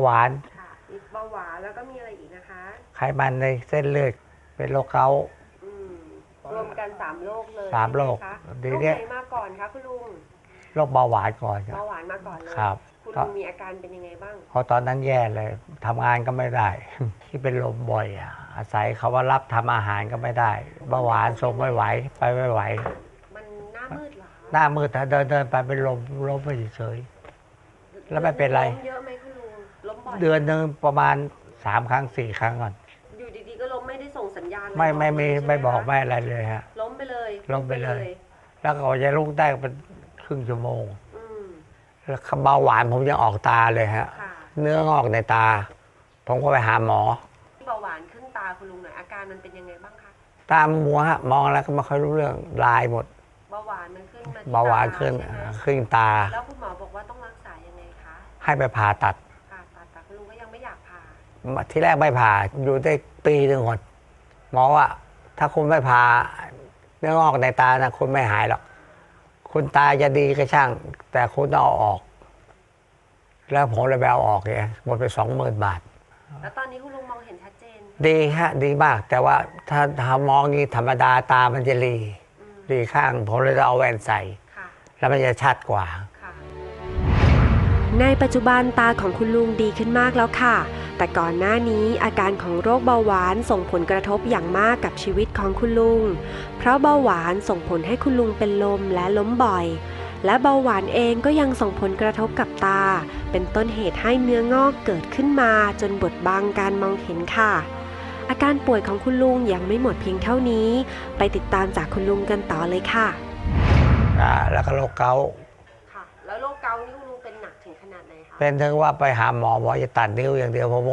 หวานค่ะมีเบาหวานแล้วก็มีอะไรอีกนะคะไขมันในเส้นเลือดเป็นโรคเกาต์อืมรวมกัน3 โรคเลยสามโรคใช่ไหมคะดีโรคเนี่ยไหนมาก่อนคะคุณลุงโรคเบาหวานก่อนครับเบาหวานมาก่อนเลยครับคุณลุงมีอาการเป็นยังไงบ้างเพราะตอนนั้นแย่เลยทำงานก็ไม่ได้ ที่เป็นลมบ่อยอาศัยเขาว่ารับทำอาหารก็ไม่ได้เบาหวานทรงไม่ไหวไปไม่ไหวมันหน้ามืดเหรอหน้ามืดถ้าเดินไปเป็นลมล้มไปเฉยๆแล้วไม่เป็นไรล้มเยอะไหมคุณลุงล้มบ่อยเดือนหนึ่งประมาณ3 ครั้ง 4 ครั้งก่อนอยู่ดีๆก็ล้มไม่ได้ส่งสัญญาณอะไรไม่มีเลยใช่หไม่บอกคะไม่อะไรเลยฮะล้มไปเลยล้มไปเลยแล้วก็จะลุกได้เป็นครึ่งชั่วโมงอืมแล้วเบาหวานผมยังออกตาเลยฮะค่ะเนื้องอกในตาผมก็ไปหาหมอเบาหวานขึ้นตาคุณลุงหน่อยอาการมันเป็นยังไงบ้างคะตามัวฮะมองแล้วก็ไม่ค่อยรู้เรื่องลายหมดเบาหวานมันขึ้นมาที่เบาหวานตขึ้นใช่ไหมขึ้นตาแล้วคุณหมอบอกว่าต้องรักษายังไงคะให้ไปผ่าตัดผ่าตัดแต่คุณลุงก็ยังไม่อยากผ่าที่แรกไม่ผ่าอยู่ได้ปีหนึ่งก่อนหมอว่าถ้าคุณไม่ผ่าเนื้องอกในตานะคุณไม่หายหรอกคุณตาจะดีก็ช่าง แต่คุณต้องเอาออก แล้วผมเลยไปเอาออกเนี่ยหมดไป20,000 บาทแล้วตอนนี้คุณลุงมองเห็นชัดเจนดีฮะดีมาก แต่ว่าถ้ามองนี้ธรรมดาตามันจะรีข้างผมเลยจะเอาแว่นใส่แล้วมันจะชัดกว่าในปัจจุบันตาของคุณลุงดีขึ้นมากแล้วค่ะ แต่ก่อนหน้านี้อาการของโรคเบาหวานส่งผลกระทบอย่างมากกับชีวิตของคุณลุง เพราะเบาหวานส่งผลให้คุณลุงเป็นลมและล้มบ่อย และเบาหวานเองก็ยังส่งผลกระทบกับตา เป็นต้นเหตุให้เนื้องอกเกิดขึ้นมาจนบดบังการมองเห็นค่ะ อาการป่วยของคุณลุงยังไม่หมดเพียงเท่านี้ ไปติดตามจากคุณลุงกันต่อเลยค่ะแล้วก็โรคเกาต์ค่ะแล้วโรคเกาต์นี่คุณลุงเป็นหนักถึงขนาดไหนคะเป็นถึงว่าไปหาหมอจะตัดนิ้วอย่างเดียวผม